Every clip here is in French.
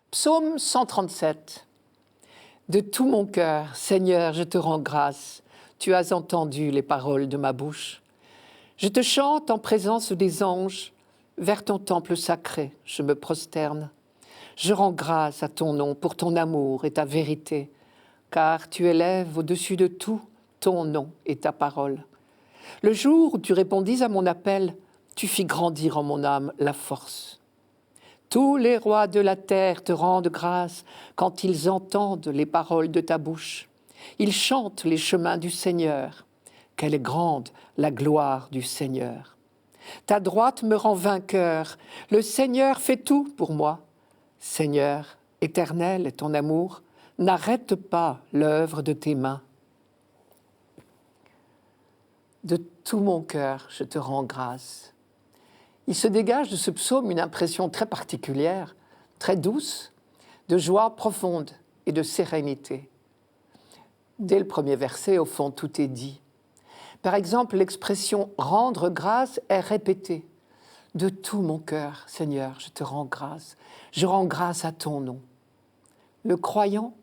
Psaume 137. De tout mon cœur, Seigneur, je te rends grâce. Tu as entendu les paroles de ma bouche. Je te chante en présence des anges. Vers ton temple sacré, je me prosterne. Je rends grâce à ton nom pour ton amour et ta vérité, car tu élèves au-dessus de tout ton nom et ta parole. Le jour où tu répondis à mon appel, tu fis grandir en mon âme la force. Tous les rois de la terre te rendent grâce quand ils entendent les paroles de ta bouche. Ils chantent les chemins du Seigneur. Quelle est grande la gloire du Seigneur. Ta droite me rend vainqueur. Le Seigneur fait tout pour moi. Seigneur, éternel est ton amour. N'arrête pas l'œuvre de tes mains. De tout mon cœur, je te rends grâce. Il se dégage de ce psaume une impression très particulière, très douce, de joie profonde et de sérénité. Dès le premier verset, au fond, tout est dit. Par exemple, l'expression « rendre grâce » est répétée. De tout mon cœur, Seigneur, je te rends grâce. Je rends grâce à ton nom. Le croyant,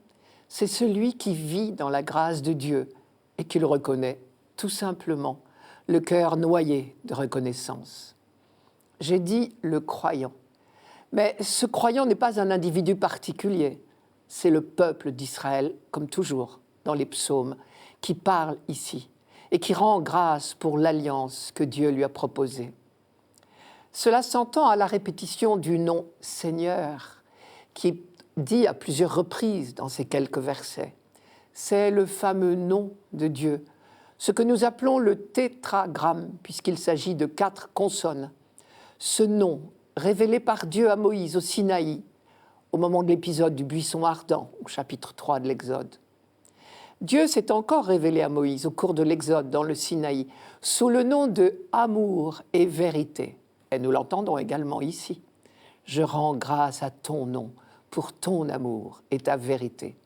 c'est celui qui vit dans la grâce de Dieu et qui le reconnaît tout simplement, le cœur noyé de reconnaissance. J'ai dit le croyant. Mais ce croyant n'est pas un individu particulier. C'est le peuple d'Israël, comme toujours dans les psaumes, qui parle ici et qui rend grâce pour l'alliance que Dieu lui a proposée. Cela s'entend à la répétition du nom Seigneur, qui est dit à plusieurs reprises dans ces quelques versets. C'est le fameux nom de Dieu, ce que nous appelons le tétragramme, puisqu'il s'agit de 4 consonnes. Ce nom, révélé par Dieu à Moïse au Sinaï, au moment de l'épisode du buisson ardent, au chapitre 3 de l'Exode. Dieu s'est encore révélé à Moïse au cours de l'Exode dans le Sinaï, sous le nom de amour et vérité. Et nous l'entendons également ici. Je rends grâce à ton nom pour ton amour et ta vérité.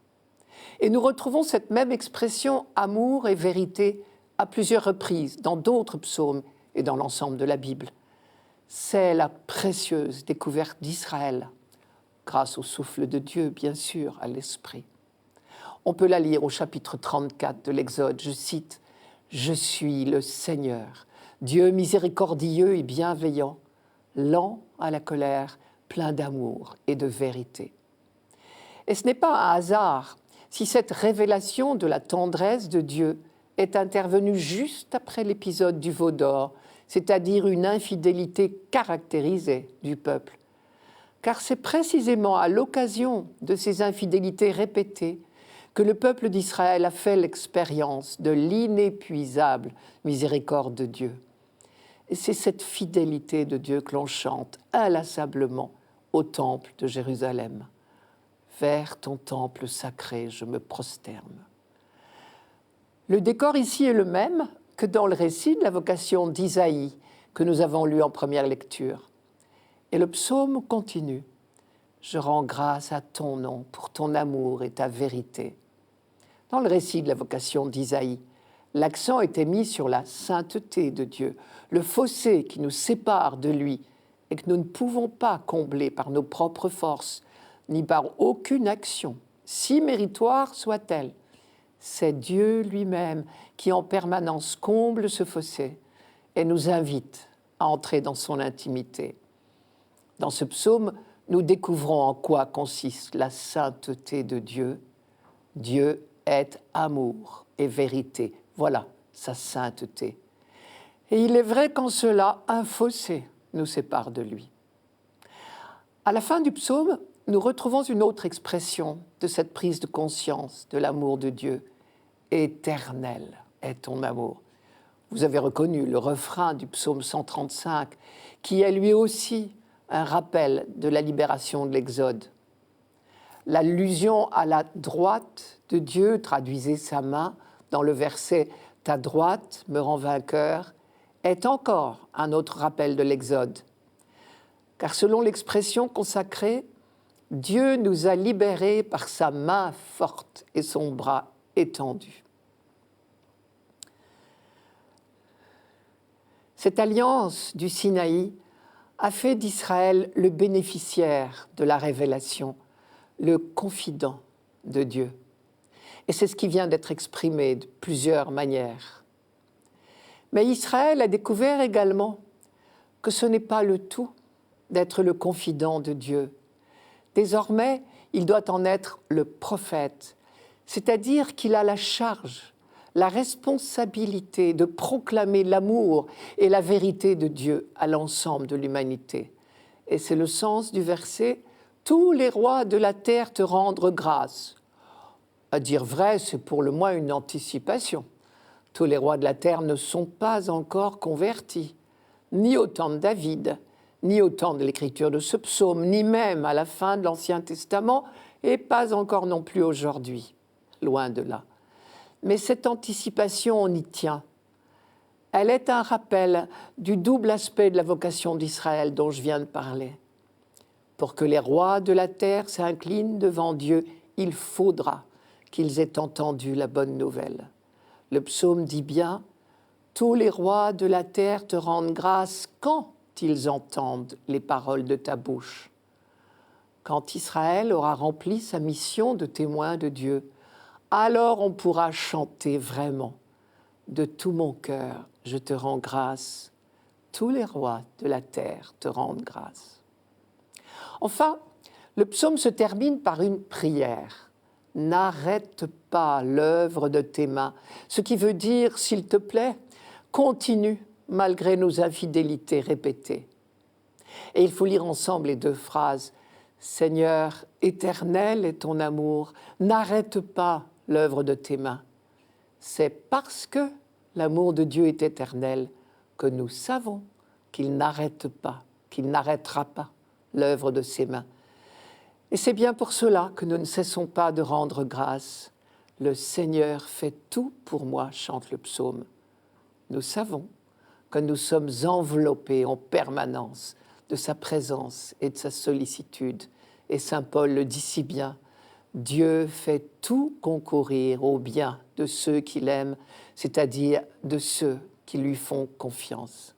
Et nous retrouvons cette même expression amour et vérité à plusieurs reprises dans d'autres psaumes et dans l'ensemble de la Bible. C'est la précieuse découverte d'Israël, grâce au souffle de Dieu, bien sûr, à l'Esprit. On peut la lire au chapitre 34 de l'Exode, je cite « Je suis le Seigneur, Dieu miséricordieux et bienveillant, lent à la colère, plein d'amour et de vérité. » Et ce n'est pas un hasard si cette révélation de la tendresse de Dieu est intervenue juste après l'épisode du veau d'or, c'est-à-dire une infidélité caractérisée du peuple. Car c'est précisément à l'occasion de ces infidélités répétées que le peuple d'Israël a fait l'expérience de l'inépuisable miséricorde de Dieu. Et c'est cette fidélité de Dieu que l'on chante inlassablement au temple de Jérusalem. Vers ton temple sacré, je me prosterne. Le décor ici est le même que dans le récit de la vocation d'Isaïe que nous avons lu en première lecture. Et le psaume continue. Je rends grâce à ton nom pour ton amour et ta vérité. Dans le récit de la vocation d'Isaïe, l'accent était mis sur la sainteté de Dieu, le fossé qui nous sépare de lui et que nous ne pouvons pas combler par nos propres forces, ni par aucune action, si méritoire soit-elle. C'est Dieu lui-même qui en permanence comble ce fossé et nous invite à entrer dans son intimité. Dans ce psaume, nous découvrons en quoi consiste la sainteté de Dieu. Dieu est amour et vérité. Voilà sa sainteté. Et il est vrai qu'en cela, un fossé nous sépare de lui. À la fin du psaume, nous retrouvons une autre expression de cette prise de conscience de l'amour de Dieu. Éternel est ton amour. Vous avez reconnu le refrain du psaume 135, qui est lui aussi un rappel de la libération de l'Exode. L'allusion à la droite de Dieu, traduisez sa main, dans le verset « Ta droite me rend vainqueur », est encore un autre rappel de l'Exode. Car selon l'expression consacrée, Dieu nous a libérés par sa main forte et son bras étendu. Cette alliance du Sinaï a fait d'Israël le bénéficiaire de la révélation, le confident de Dieu. Et c'est ce qui vient d'être exprimé de plusieurs manières. Mais Israël a découvert également que ce n'est pas le tout d'être le confident de Dieu. Désormais, il doit en être le prophète, c'est-à-dire qu'il a la charge, la responsabilité de proclamer l'amour et la vérité de Dieu à l'ensemble de l'humanité. Et c'est le sens du verset « Tous les rois de la terre te rendent grâce ». À dire vrai, c'est pour le moins une anticipation. Tous les rois de la terre ne sont pas encore convertis, ni au temps de David, ni au temps de l'écriture de ce psaume, ni même à la fin de l'Ancien Testament, et pas encore non plus aujourd'hui, loin de là. Mais cette anticipation, on y tient. Elle est un rappel du double aspect de la vocation d'Israël dont je viens de parler. Pour que les rois de la terre s'inclinent devant Dieu, il faudra qu'ils aient entendu la bonne nouvelle. Le psaume dit bien « Tous les rois de la terre te rendent grâce quand ils entendent les paroles de ta bouche. » Quand Israël aura rempli sa mission de témoin de Dieu, alors on pourra chanter vraiment « De tout mon cœur, je te rends grâce. Tous les rois de la terre te rendent grâce. » Enfin, le psaume se termine par une prière. « N'arrête pas l'œuvre de tes mains », ce qui veut dire, s'il te plaît, continue malgré nos infidélités répétées. Et il faut lire ensemble les deux phrases. « Seigneur, éternel est ton amour, n'arrête pas l'œuvre de tes mains. » C'est parce que l'amour de Dieu est éternel que nous savons qu'il n'arrête pas, qu'il n'arrêtera pas l'œuvre de ses mains. Et c'est bien pour cela que nous ne cessons pas de rendre grâce. Le Seigneur fait tout pour moi, chante le psaume. Nous savons que nous sommes enveloppés en permanence de sa présence et de sa sollicitude. Et saint Paul le dit si bien, Dieu fait tout concourir au bien de ceux qu'il aime, c'est-à-dire de ceux qui lui font confiance.